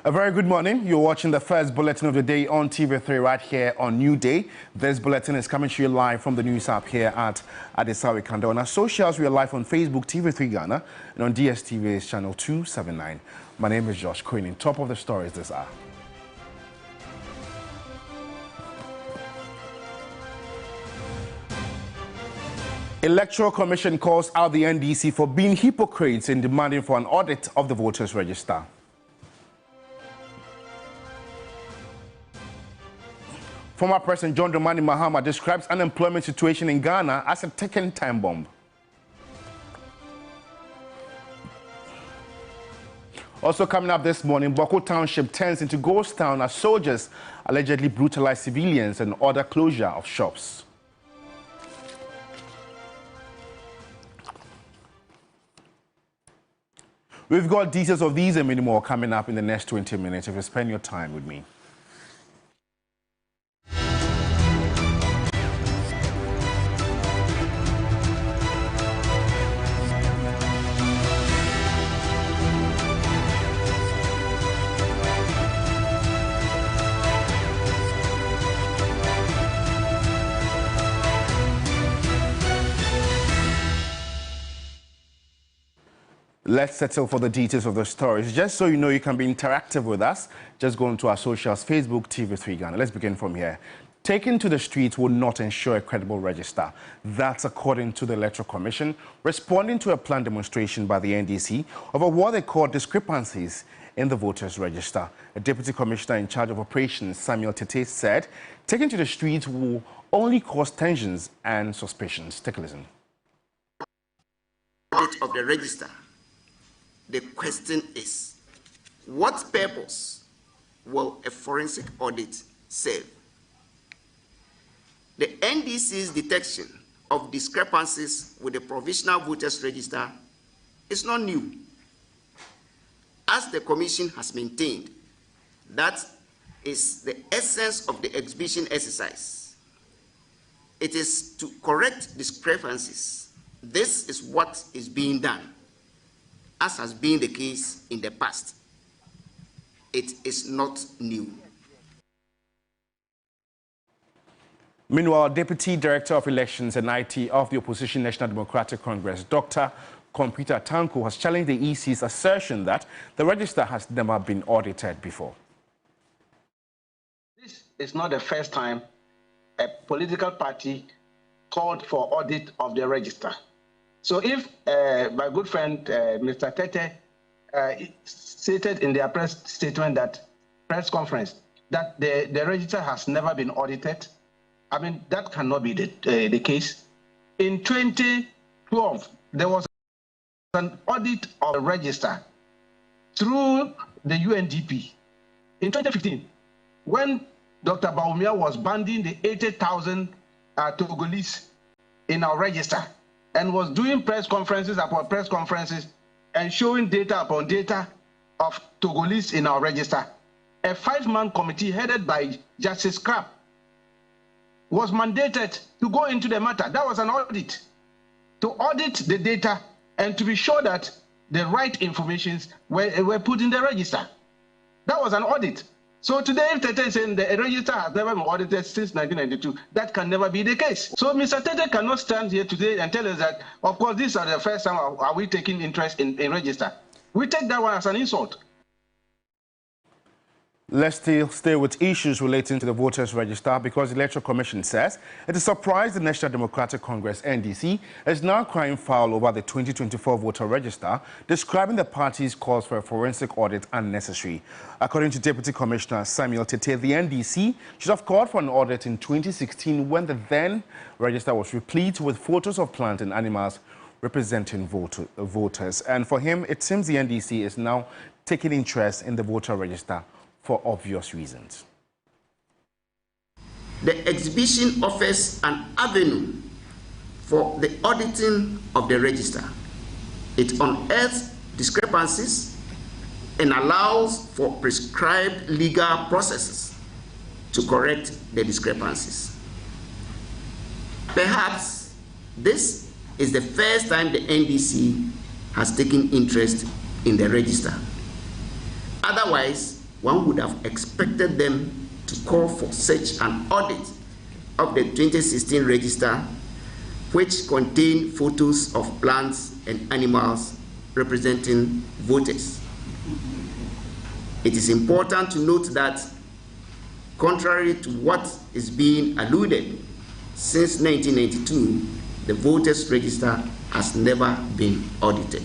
A very good morning. You're watching the first bulletin of the day on TV3 right here on New Day. This bulletin is coming to you live from the news app here at Adesawe Kanda. On our socials, we are live on Facebook, TV3 Ghana, and on DSTV's channel 279. My name is Josh Queen. Top of the stories this hour. Electoral Commission calls out the NDC for being hypocrites in demanding for an audit of the voters' register. Former President John Dramani Mahama describes unemployment situation in Ghana as a ticking time bomb. Also coming up this morning, Boko Township turns into ghost town as soldiers allegedly brutalize civilians and order closure of shops. We've got details of these and many more coming up in the next 20 minutes if you spend your time with me. Let's settle for the details of the stories. Just so you know, you can be interactive with us. Just go into our socials, Facebook, TV3 Ghana. Let's begin from here. Taking to the streets will not ensure a credible register. That's according to the Electoral Commission, responding to a planned demonstration by the NDC over what they call discrepancies in the voters' register. A deputy commissioner in charge of operations, Samuel Tete, said taking to the streets will only cause tensions and suspicions. Take a listen. Audit of the register. The question is, what purpose will a forensic audit serve? The NDC's detection of discrepancies with the provisional voters register is not new. As the Commission has maintained, that is the essence of the exhibition exercise. It is to correct discrepancies. This is what is being done, as has been the case in the past. It is not new. Meanwhile, Deputy Director of Elections and IT of the Opposition National Democratic Congress, Dr. Computer Tanko, has challenged the EC's assertion that the register has never been audited before. This is not the first time a political party called for audit of the register. So if my good friend, Mr. Tete, stated in their press statement press conference that the register has never been audited, I mean, that cannot be the case. In 2012, there was an audit of the register through the UNDP. In 2015, when Dr. Bawumia was banding the 80,000 Togolese in our register, and was doing press conferences upon press conferences and showing data upon data of Togolese in our register, a 5-man committee headed by Justice Crabb was mandated to go into the matter. That was an audit, to audit the data and to be sure that the right informations were put in the register. That was an audit. So today, if Tete is saying the register has never been audited since 1992, that can never be the case. So Mr. Tete cannot stand here today and tell us that, of course, this is the first time are we taking interest in register. We take that one as an insult. Let's still stay with issues relating to the voters' register because the Electoral Commission says it is surprised the National Democratic Congress, NDC, is now crying foul over the 2024 voter register, describing the party's calls for a forensic audit unnecessary. According to Deputy Commissioner Samuel Tete, the NDC should have called for an audit in 2016 when the then register was replete with photos of plants and animals representing voters. And for him, it seems the NDC is now taking interest in the voter register for obvious reasons. The exhibition offers an avenue for the auditing of the register. It unearths discrepancies and allows for prescribed legal processes to correct the discrepancies. Perhaps this is the first time the NDC has taken interest in the register. Otherwise, one would have expected them to call for such an audit of the 2016 register, which contained photos of plants and animals representing voters. It is important to note that, contrary to what is being alluded, since 1992, the voters' register has never been audited.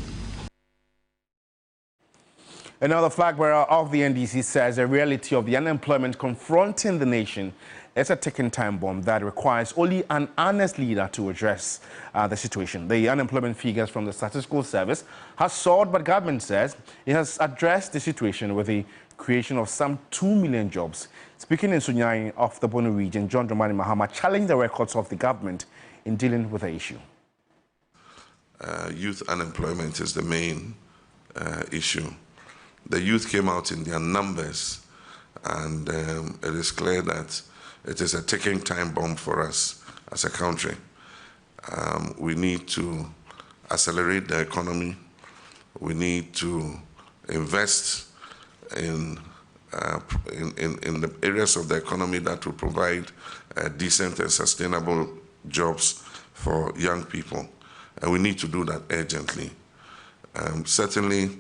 Another flag bearer of the NDC says the reality of the unemployment confronting the nation is a ticking time bomb that requires only an honest leader to address the situation. The unemployment figures from the Statistical Service has soared, but government says it has addressed the situation with the creation of some 2 million jobs. Speaking in Sunyai of the Bono region, John Dramani Mahama challenged the records of the government in dealing with the issue. Youth unemployment is the main issue. The youth came out in their numbers, and it is clear that it is a ticking time bomb for us as a country. We need to accelerate the economy. We need to invest in the areas of the economy that will provide decent and sustainable jobs for young people. And we need to do that urgently. Certainly,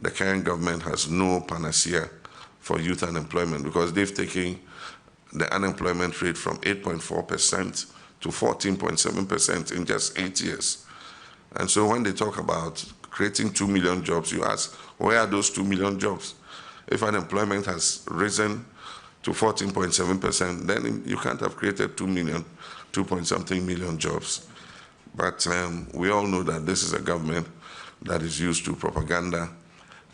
the current government has no panacea for youth unemployment because they've taken the unemployment rate from 8.4% to 14.7% in just 8 years. And so when they talk about creating 2 million jobs, you ask, where are those 2 million jobs? If unemployment has risen to 14.7%, then you can't have created 2.something million jobs. But we all know that this is a government that is used to propaganda.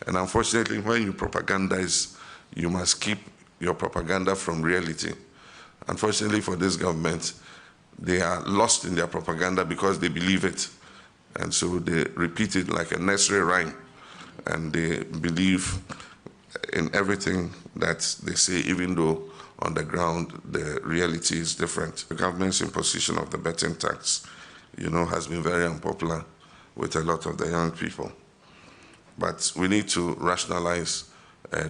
And unfortunately, when you propagandize, you must keep your propaganda from reality. Unfortunately for this government, they are lost in their propaganda because they believe it. And so they repeat it like a nursery rhyme. And they believe in everything that they say, even though on the ground the reality is different. The government's imposition of the betting tax, has been very unpopular with a lot of the young people. But we need to rationalize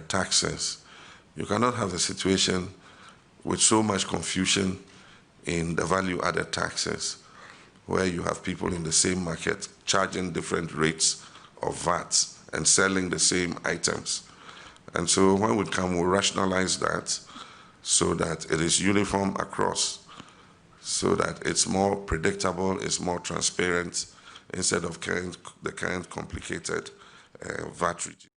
taxes. You cannot have a situation with so much confusion in the value-added taxes, where you have people in the same market charging different rates of VAT and selling the same items. And so when we come, we'll rationalize that so that it is uniform across, so that it's more predictable, it's more transparent, instead of the current complicated VAT regime.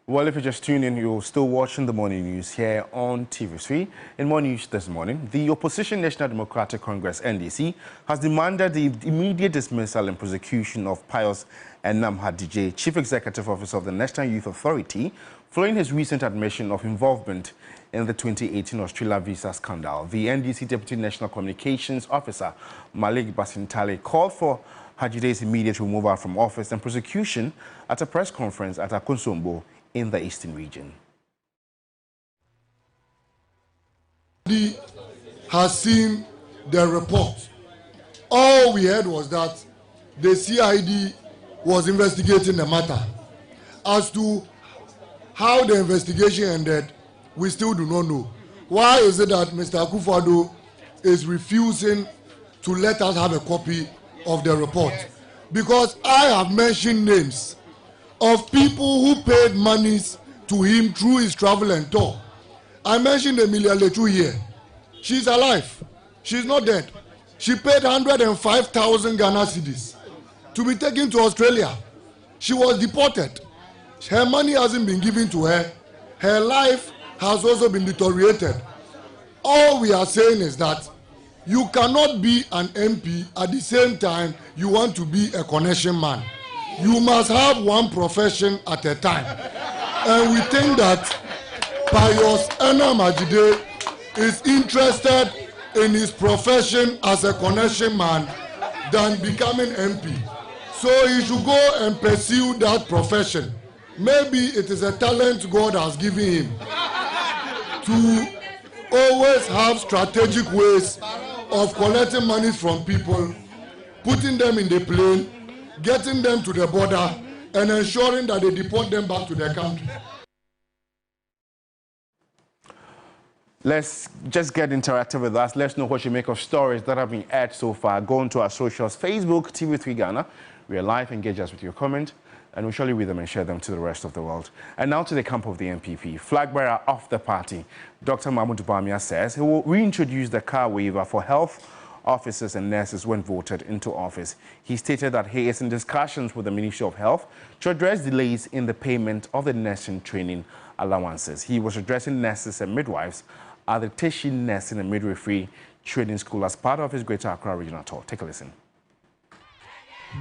Well, if you just tuned in, you're still watching the morning news here on TV3. In more news this morning, the opposition National Democratic Congress, NDC, has demanded the immediate dismissal and prosecution of Pius Enamhadije, Chief Executive Officer of the National Youth Authority, following his recent admission of involvement in the 2018 Australia visa scandal. The NDC Deputy National Communications Officer, Malik Basintale, called for Hajide's immediate removal from office and prosecution at a press conference at Akonsombo in the Eastern region. He has seen the report. All we heard was that the CID was investigating the matter. As to how the investigation ended, we still do not know. Why is it that Mr. Akufo-Addo is refusing to let us have a copy of the report? Because I have mentioned names of people who paid monies to him through his travel and tour. I mentioned Emilia Lechu here. She's alive. She's not dead. She paid 105,000 Ghana cedis to be taken to Australia. She was deported. Her money hasn't been given to her. Her life has also been deteriorated. All we are saying is that you cannot be an MP at the same time you want to be a connection man. You must have one profession at a time. And we think that Pius Enamhadije is interested in his profession as a connection man than becoming MP. So he should go and pursue that profession. Maybe it is a talent God has given him to always have strategic ways of collecting money from people, putting them in the plane, getting them to the border, and ensuring that they deport them back to their country. Let's just get interactive with us. Let's know what you make of stories that have been aired so far. Go on to our socials, Facebook, TV3 Ghana. We are live. Engage us with your comment, and we'll surely read them and share them to the rest of the world. And now to the camp of the MPP. Flag bearer of the party, Dr. Bawumia says he will reintroduce the car waiver for health officers and nurses when voted into office. He stated that he is in discussions with the Ministry of Health to address delays in the payment of the nursing training allowances. He was addressing nurses and midwives at the Teshi Nursing and Midwifery Training School as part of his Greater Accra Regional Tour. Take a listen.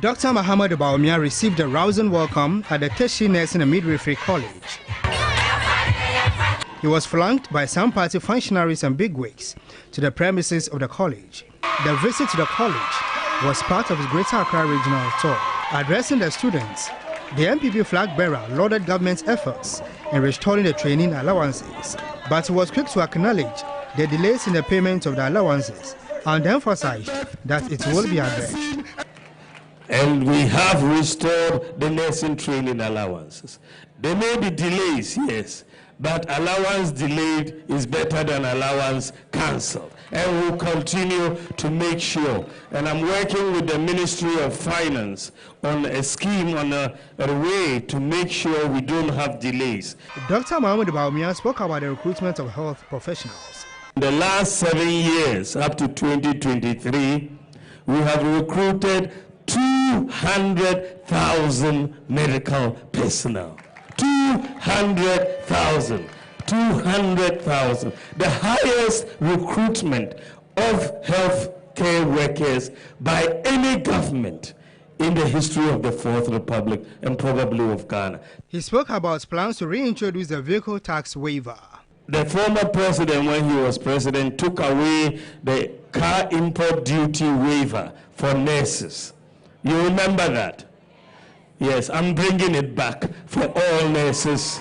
Dr. Bawumia received a rousing welcome at the Teshi Nursing and Midwifery College. He was flanked by some party functionaries and bigwigs to the premises of the college. The visit to the college was part of his Greater Accra Regional Tour. Addressing the students, the MPP flag bearer lauded government's efforts in restoring the training allowances, but he was quick to acknowledge the delays in the payment of the allowances and emphasized that it will be addressed. And we have restored the nursing training allowances. There may be delays, yes, but allowance delayed is better than allowance cancelled. And we'll continue to make sure. And I'm working with the Ministry of Finance on a scheme, on a way to make sure we don't have delays. Dr. Bawumia spoke about the recruitment of health professionals. In the last 7 years, up to 2023, we have recruited 200,000 medical personnel. 200,000. 200,000. The highest recruitment of health care workers by any government in the history of the Fourth Republic and probably of Ghana. He spoke about plans to reintroduce the vehicle tax waiver. The former president, when he was president, took away the car import duty waiver for nurses. You remember that? Yes, I'm bringing it back for all nurses.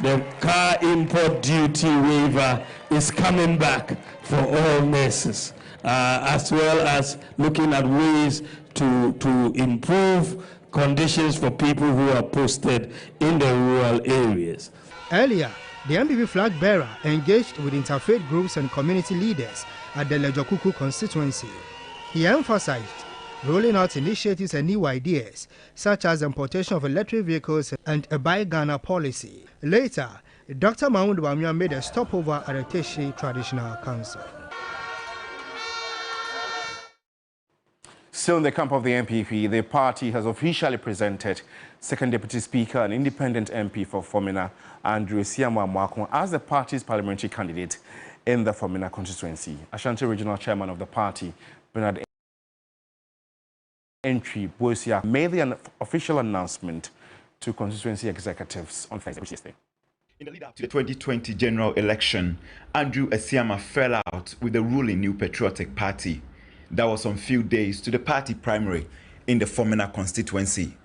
The car import duty waiver is coming back for all nurses, as well as looking at ways to improve conditions for people who are posted in the rural areas. Earlier, the MPP flag bearer engaged with interfaith groups and community leaders at the Lejokuku constituency. He emphasized rolling out initiatives and new ideas, such as importation of electric vehicles and a Buy Ghana policy. Later, Dr. Bawumia made a stopover at the Teshi Traditional Council. Still in the camp of the MPP, the party has officially presented Second Deputy Speaker and Independent MP for Fomena, Andrew Esiamu, as the party's parliamentary candidate in the Fomena constituency. Ashanti Regional Chairman of the party, Bernard Entry Boisia, made the official announcement to constituency executives on Thursday. In the lead up to the 2020 general election, Andrew Esiamu fell out with the ruling New Patriotic Party. That was on few days to the party primary in the Fomena constituency.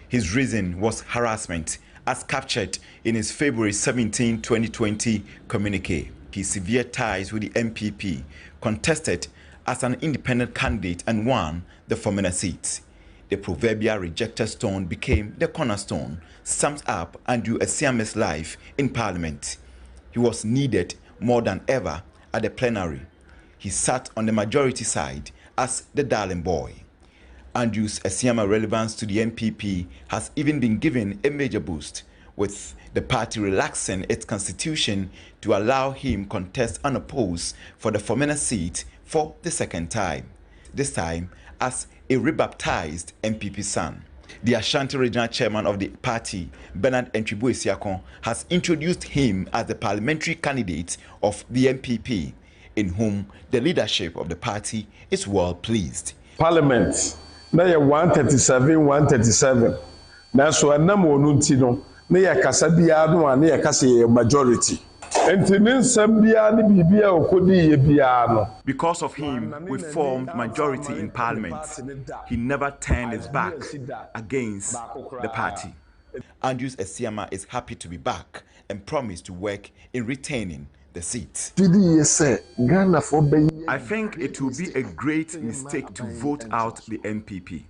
His reason was harassment, as captured in his February 17, 2020 communique. His severe ties with the MPP contested as an independent candidate and won the Fomena seat. The proverbial rejected stone became the cornerstone, sums up Andrew Esiamu's life in Parliament. He was needed more than ever at the plenary. He sat on the majority side as the darling boy. Andrew Esiamu's relevance to the MPP has even been given a major boost, with the party relaxing its constitution to allow him contest unopposed for the Fomena seat for the second time, this time as a rebaptized MPP son. The Ashanti Regional Chairman of the party, Bernard Entry Boisia, has introduced him as the parliamentary candidate of the MPP, in whom the leadership of the party is well pleased. Parliament, na ye 137. Na so anam onu nti no, na ye kasa bia no na ye kasa ye majority. Because of him, we formed majority in Parliament. He never turned his back against the party. Andrew Esiamu is happy to be back and promised to work in retaining the seat. I think it will be a great mistake to vote out the MPP.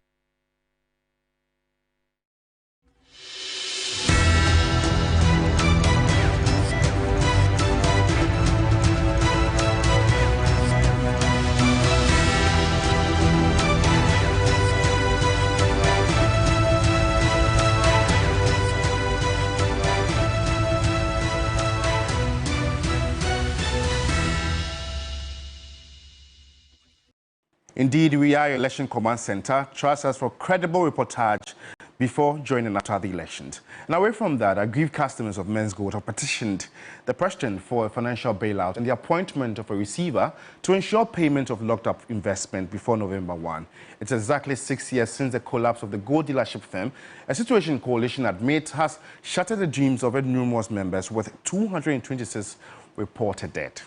Indeed, we are your Election Command Center. Trust us for credible reportage before joining after the elections. And away from that, aggrieved customers of Menzgold have petitioned the president for a financial bailout and the appointment of a receiver to ensure payment of locked-up investment before November 1. It's exactly 6 years since the collapse of the gold dealership firm. A situation coalition admits has shattered the dreams of its numerous members, with 226 reported dead.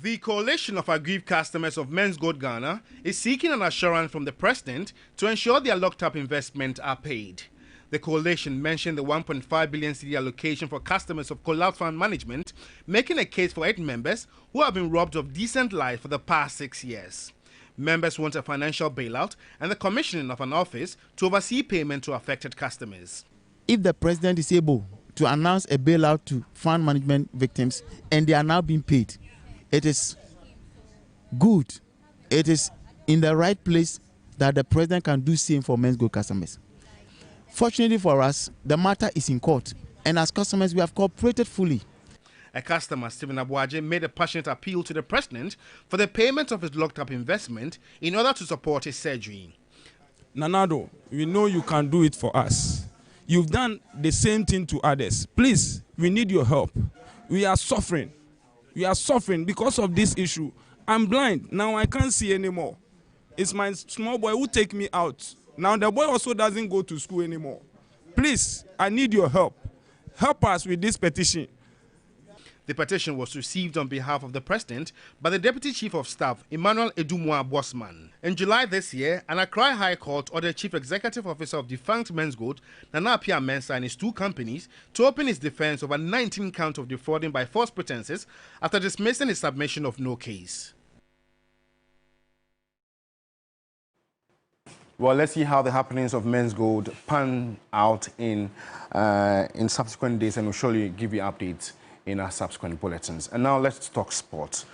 The coalition of aggrieved customers of Menzgold Ghana is seeking an assurance from the president to ensure their locked-up investment are paid. The coalition mentioned the 1.5 billion cedi allocation for customers of collapsed fund management, making a case for 8 members who have been robbed of decent life for the past 6 years. Members want a financial bailout and the commissioning of an office to oversee payment to affected customers. If the president is able to announce a bailout to fund management victims and they are now being paid, it is good. It is in the right place that the president can do same for Menzgold customers. Fortunately for us, the matter is in court, and as customers, we have cooperated fully. A customer, Stephen Abuaje, made a passionate appeal to the president for the payment of his locked-up investment in order to support his surgery. Nanado, we know you can do it for us. You've done the same thing to others. Please, we need your help. We are suffering. We are suffering because of this issue. I'm blind. Now I can't see anymore. It's my small boy who take me out. Now the boy also doesn't go to school anymore. Please, I need your help. Help us with this petition. The petition was received on behalf of the president by the Deputy Chief of Staff, Emmanuel Edumwa Bosman. In July this year, an Accra High Court ordered Chief Executive Officer of defunct Menzgold, Nana Appiah Mensah, and his 2 companies to open his defense over 19 counts of defrauding by false pretenses after dismissing his submission of no case. Well, let's see how the happenings of Menzgold pan out in subsequent days, and we'll surely give you updates in our subsequent bulletins. And now let's talk sports.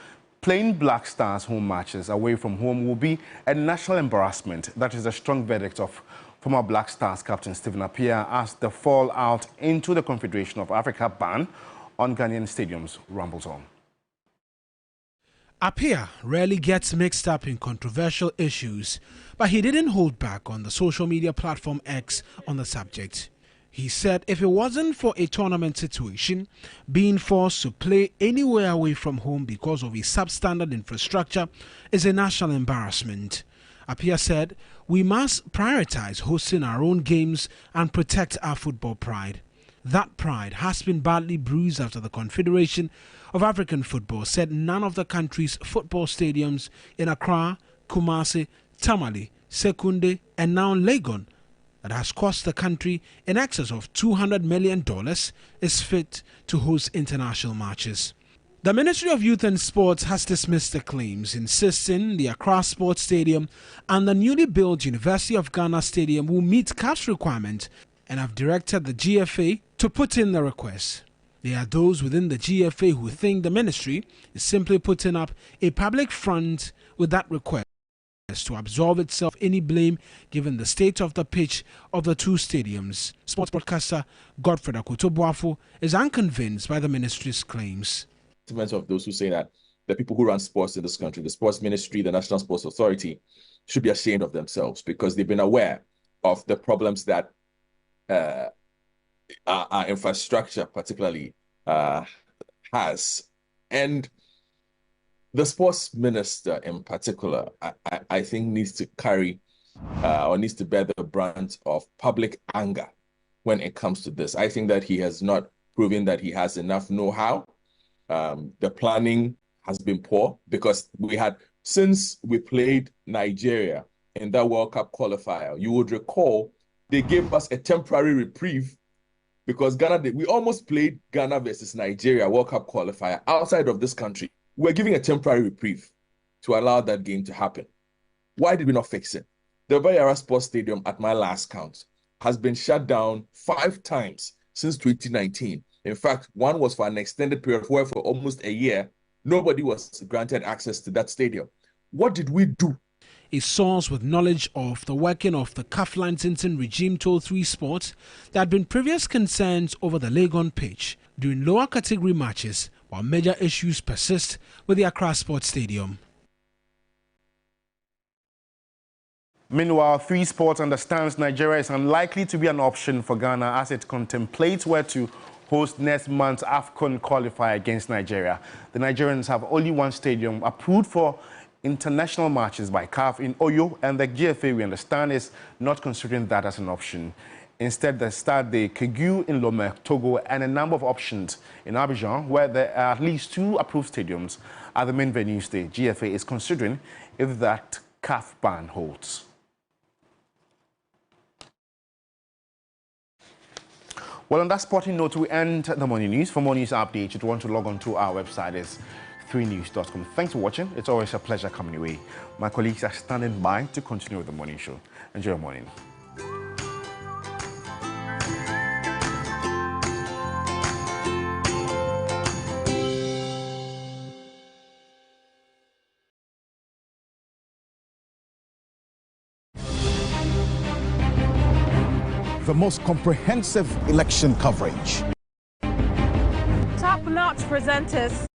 Playing Black Stars home matches away from home will be a national embarrassment. That is a strong verdict of former Black Stars captain Stephen Appiah as the fallout into the Confederation of Africa ban on Ghanaian stadiums rumbles on. Appiah rarely gets mixed up in controversial issues, but he didn't hold back on the social media platform X on the subject. He said if it wasn't for a tournament situation, being forced to play anywhere away from home because of a substandard infrastructure is a national embarrassment. Appiah said, we must prioritize hosting our own games and protect our football pride. That pride has been badly bruised after the Confederation of African Football said none of the country's football stadiums in Accra, Kumasi, Tamale, Sekunde and now Legon that has cost the country in excess of $200 million is fit to host international matches. The Ministry of Youth and Sports has dismissed the claims, insisting the Accra Sports Stadium and the newly built University of Ghana Stadium will meet CAF's requirement and have directed the GFA to put in the request. There are those within the GFA who think the ministry is simply putting up a public front with that request to absolve itself any blame given the state of the pitch of the 2 stadiums. Sports broadcaster Godfred Akoto-Boafo is unconvinced by the ministry's claims. Of those who say that the people who run sports in this country, the sports ministry, the National Sports Authority, should be ashamed of themselves because they've been aware of the problems that our infrastructure particularly has. And the sports minister in particular, I think needs to carry or needs to bear the brunt of public anger when it comes to this. I think that he has not proven that he has enough know-how. The planning has been poor because since we played Nigeria in that World Cup qualifier, you would recall they gave us a temporary reprieve because we almost played Ghana versus Nigeria World Cup qualifier outside of this country. We're giving a temporary reprieve to allow that game to happen. Why did we not fix it? The Bayara Sports Stadium, at my last count, has been shut down 5 times since 2019. In fact, one was for an extended period where for almost a year, nobody was granted access to that stadium. What did we do? A source with knowledge of the working of the CAF licensing regime told 3 Sports there had been previous concerns over the Legon pitch during lower category matches, while major issues persist with the Accra Sports Stadium. Meanwhile, Free Sport understands Nigeria is unlikely to be an option for Ghana as it contemplates where to host next month's AFCON qualifier against Nigeria. The Nigerians have only one stadium approved for international matches by CAF in Oyo, and the GFA, we understand, is not considering that as an option. Instead, they start the Kegu in Lomé, Togo, and a number of options in Abidjan, where there are at least 2 approved stadiums at the main venues the GFA is considering if that CAF ban holds. Well, on that sporting note, we end the morning news. For more news updates, if you want to log on to our website, it's 3news.com. Thanks for watching. It's always a pleasure coming your way. My colleagues are standing by to continue with the morning show. Enjoy your morning. The most comprehensive election coverage. Top-notch presenters